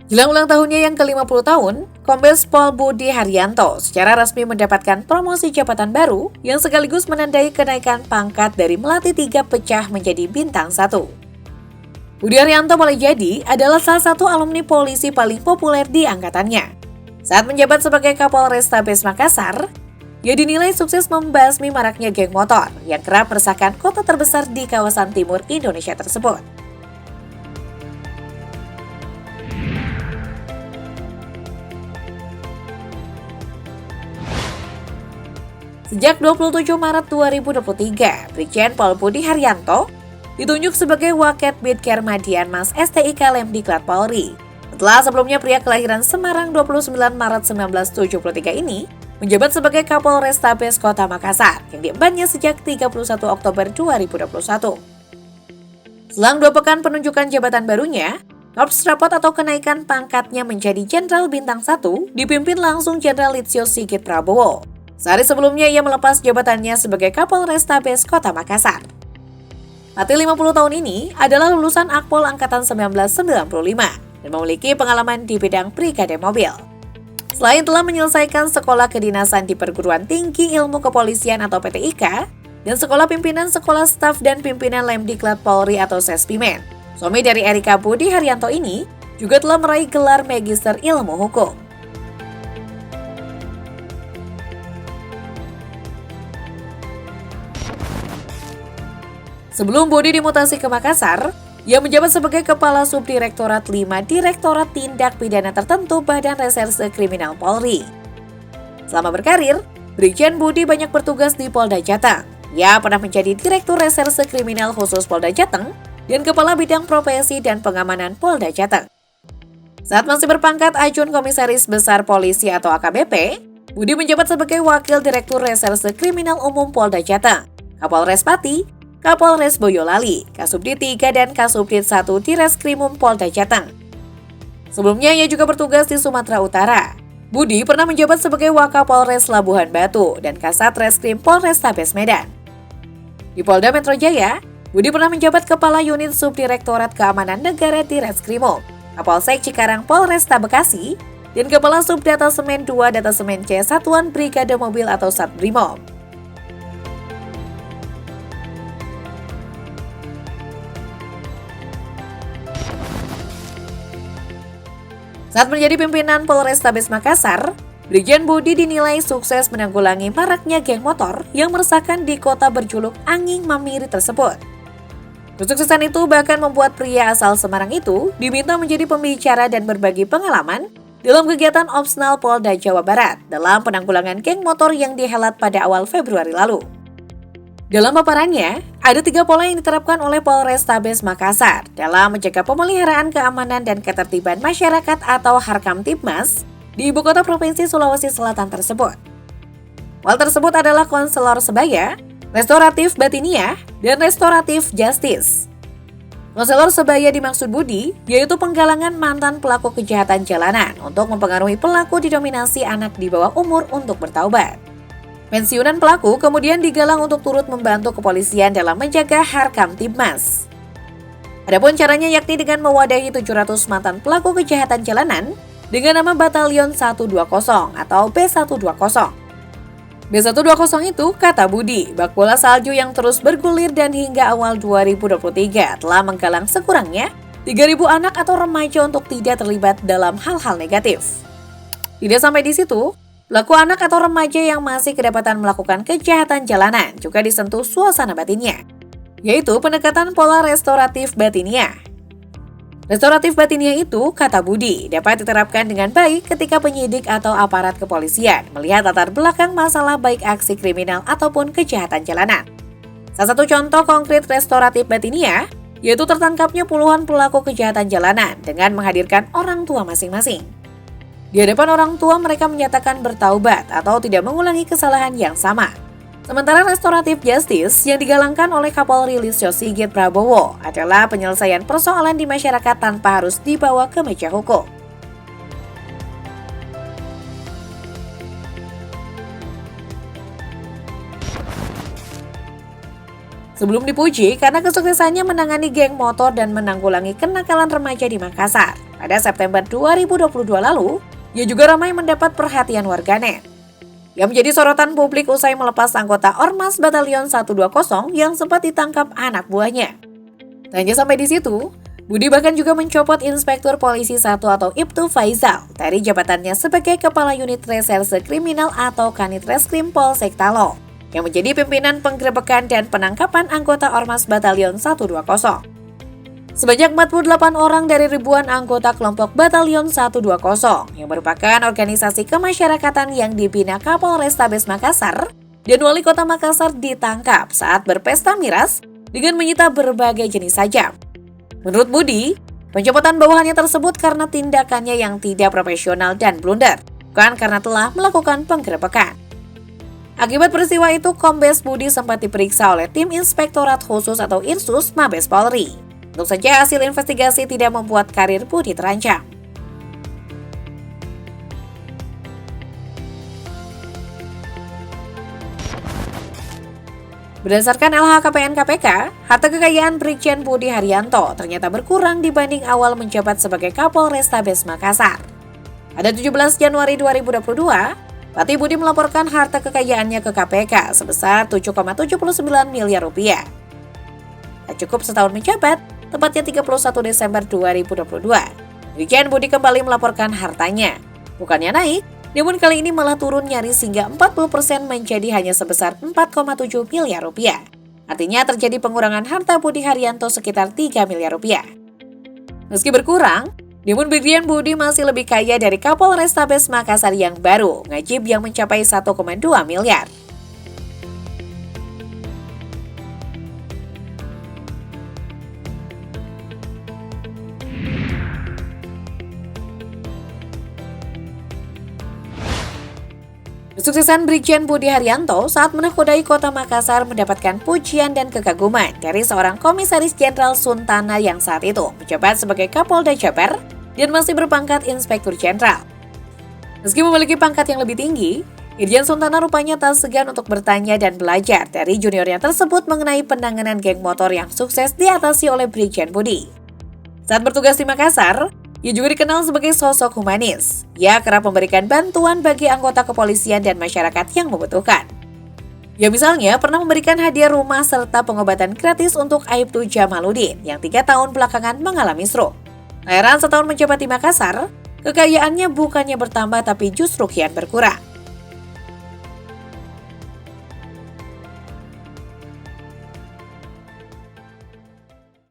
Jelang ulang tahunnya yang ke-50 tahun, Kombes Pol Budi Haryanto secara resmi mendapatkan promosi jabatan baru yang sekaligus menandai kenaikan pangkat dari Melati 3 pecah menjadi Bintang 1. Budi Haryanto boleh jadi adalah salah satu alumni polisi paling populer di angkatannya. Saat menjabat sebagai Kapolrestabes Makassar, ia dinilai sukses membasmi maraknya geng motor yang kerap meresahkan kota terbesar di kawasan timur Indonesia tersebut. Sejak 27 Maret 2023, Brigjen Pol Budi Haryanto ditunjuk sebagai Waketbid Kermadian Mas STIK Lemdiklat Polri. Setelah sebelumnya pria kelahiran Semarang 29 Maret 1973 ini menjabat sebagai Kapolrestabes Kota Makassar yang diembannya sejak 31 Oktober 2021. Selang 2 pekan penunjukan jabatan barunya, Korps Rapot atau kenaikan pangkatnya menjadi Jenderal Bintang 1 dipimpin langsung Jenderal Listio Sigit Prabowo. Sehari sebelumnya ia melepas jabatannya sebagai Kapolrestabes Kota Makassar. Pati 50 tahun ini adalah lulusan Akpol Angkatan 1995 dan memiliki pengalaman di bidang brigade mobil. Selain telah menyelesaikan sekolah kedinasan di Perguruan Tinggi Ilmu Kepolisian atau PTIK dan sekolah pimpinan Sekolah Staf dan Pimpinan Lemdiklat Polri atau Sespimen, suami dari Erika Budi Haryanto ini juga telah meraih gelar Magister Ilmu Hukum. Sebelum Budi dimutasi ke Makassar, ia menjabat sebagai Kepala Subdirektorat 5 Direktorat Tindak Pidana Tertentu Badan Reserse Kriminal Polri. Selama berkarir, Brigjen Budi banyak bertugas di Polda Jateng. Ia pernah menjadi Direktur Reserse Kriminal Khusus Polda Jateng dan Kepala Bidang Profesi dan Pengamanan Polda Jateng. Saat masih berpangkat Ajun Komisaris Besar Polisi atau AKBP, Budi menjabat sebagai Wakil Direktur Reserse Kriminal Umum Polda Jateng, Kapolres Pati, Kapolres Boyolali, Kasubdit 3 dan Kasubdit 1 di Reskrimum Polda Jateng. Sebelumnya ia juga bertugas di Sumatera Utara. Budi pernah menjabat sebagai Wakapolres Labuhan Batu dan Kasat Reskrim Polrestabes Medan. Di Polda Metro Jaya, Budi pernah menjabat Kepala Unit Subdirektorat Keamanan Negara di Reskrimum, Kapolsek Cikarang Polresta Bekasi, dan Kepala Subdatasemen 2 Datasemen C Satuan Brigade Mobil atau Satbrimob. Saat menjadi pimpinan Polrestabes Makassar, Brigjen Budi dinilai sukses menanggulangi maraknya geng motor yang meresahkan di kota berjuluk Angin Mamiri tersebut. Kesuksesan itu bahkan membuat pria asal Semarang itu diminta menjadi pembicara dan berbagi pengalaman dalam kegiatan Opsnal Polda Jawa Barat dalam penanggulangan geng motor yang dihelat pada awal Februari lalu. Dalam paparannya, ada 3 pola yang diterapkan oleh Polrestabes Makassar dalam menjaga pemeliharaan keamanan dan ketertiban masyarakat atau Harkamtibmas di ibu kota Provinsi Sulawesi Selatan tersebut. Pola tersebut adalah konselor sebaya, restoratif batiniah, dan restoratif justice. Konselor sebaya dimaksud Budi, yaitu penggalangan mantan pelaku kejahatan jalanan untuk mempengaruhi pelaku didominasi anak di bawah umur untuk bertaubat. Pensiunan pelaku kemudian digalang untuk turut membantu kepolisian dalam menjaga Harkamtibmas. Adapun caranya yakni dengan mewadahi 700 mantan pelaku kejahatan jalanan dengan nama Batalion 120 atau B120. B120 itu, kata Budi, bak bola salju yang terus bergulir dan hingga awal 2023 telah menggalang sekurangnya 3.000 anak atau remaja untuk tidak terlibat dalam hal-hal negatif. Tidak sampai di situ, pelaku anak atau remaja yang masih kedapatan melakukan kejahatan jalanan juga disentuh suasana batinnya, yaitu pendekatan pola restoratif batiniah. Restoratif batiniah itu, kata Budi, dapat diterapkan dengan baik ketika penyidik atau aparat kepolisian melihat latar belakang masalah baik aksi kriminal ataupun kejahatan jalanan. Salah satu contoh konkret restoratif batiniah, yaitu tertangkapnya puluhan pelaku kejahatan jalanan dengan menghadirkan orang tua masing-masing. Di hadapan orang tua mereka menyatakan bertaubat atau tidak mengulangi kesalahan yang sama. Sementara restoratif justice yang digalangkan oleh Kapolri Listio Sigit Prabowo adalah penyelesaian persoalan di masyarakat tanpa harus dibawa ke meja hukum. Sebelum dipuji karena kesuksesannya menangani geng motor dan menanggulangi kenakalan remaja di Makassar, Pada September 2022 lalu, ia juga ramai mendapat perhatian warganet. Ia menjadi sorotan publik usai melepas anggota Ormas Batalion 120 yang sempat ditangkap anak buahnya. Tak hanya sampai di situ, Budi bahkan juga mencopot Inspektur Polisi 1 atau Ibtu Faizal dari jabatannya sebagai Kepala Unit Reserse Kriminal atau Kanit Reskrim Polsek Talong, yang menjadi pimpinan penggerebekan dan penangkapan anggota Ormas Batalion 120. Sebanyak 48 orang dari ribuan anggota kelompok Batalion 120 yang merupakan organisasi kemasyarakatan yang dibina Kapolrestabes Makassar dan Wali Kota Makassar ditangkap saat berpesta miras dengan menyita berbagai jenis sajam. Menurut Budi, pencopotan bawahannya tersebut karena tindakannya yang tidak profesional dan blunder, bukan karena telah melakukan penggerebekan. Akibat peristiwa itu, Kombes Budi sempat diperiksa oleh tim Inspektorat Khusus atau Insus Mabes Polri. Tentu saja hasil investigasi tidak membuat karir Budi terancam. Berdasarkan LHKPN KPK, harta kekayaan Brigjen Budi Haryanto ternyata berkurang dibanding awal menjabat sebagai Kapolrestabes Makassar. Pada 17 Januari 2022, Pati Budi melaporkan harta kekayaannya ke KPK sebesar 7,79 miliar rupiah. Tak cukup setahun menjabat, tepatnya 31 Desember 2022, Brigjen Budi kembali melaporkan hartanya. Bukannya naik, namun kali ini malah turun nyaris hingga 40% menjadi hanya sebesar 4,7 miliar rupiah. Artinya terjadi pengurangan harta Budi Haryanto sekitar 3 miliar rupiah. Meski berkurang, namun Brigjen Budi masih lebih kaya dari Kapolrestabes Makassar yang baru, Ngajib yang mencapai 1,2 miliar. Kesuksesan Brigjen Budi Haryanto saat menakodai kota Makassar mendapatkan pujian dan kekaguman dari seorang Komisaris Jenderal Suntana yang saat itu menjabat sebagai Kapolda Jabar dan masih berpangkat Inspektur Jenderal. Meski memiliki pangkat yang lebih tinggi, Irjen Suntana rupanya tak segan untuk bertanya dan belajar dari juniornya tersebut mengenai penanganan geng motor yang sukses diatasi oleh Brigjen Budi. Saat bertugas di Makassar, ia juga dikenal sebagai sosok humanis. Ia kerap memberikan bantuan bagi anggota kepolisian dan masyarakat yang membutuhkan. Ia misalnya pernah memberikan hadiah rumah serta pengobatan gratis untuk Aibtu Jamaluddin yang 3 tahun belakangan mengalami stroke. Tak heran setahun menjabat di Makassar, kekayaannya bukannya bertambah tapi justru kian berkurang.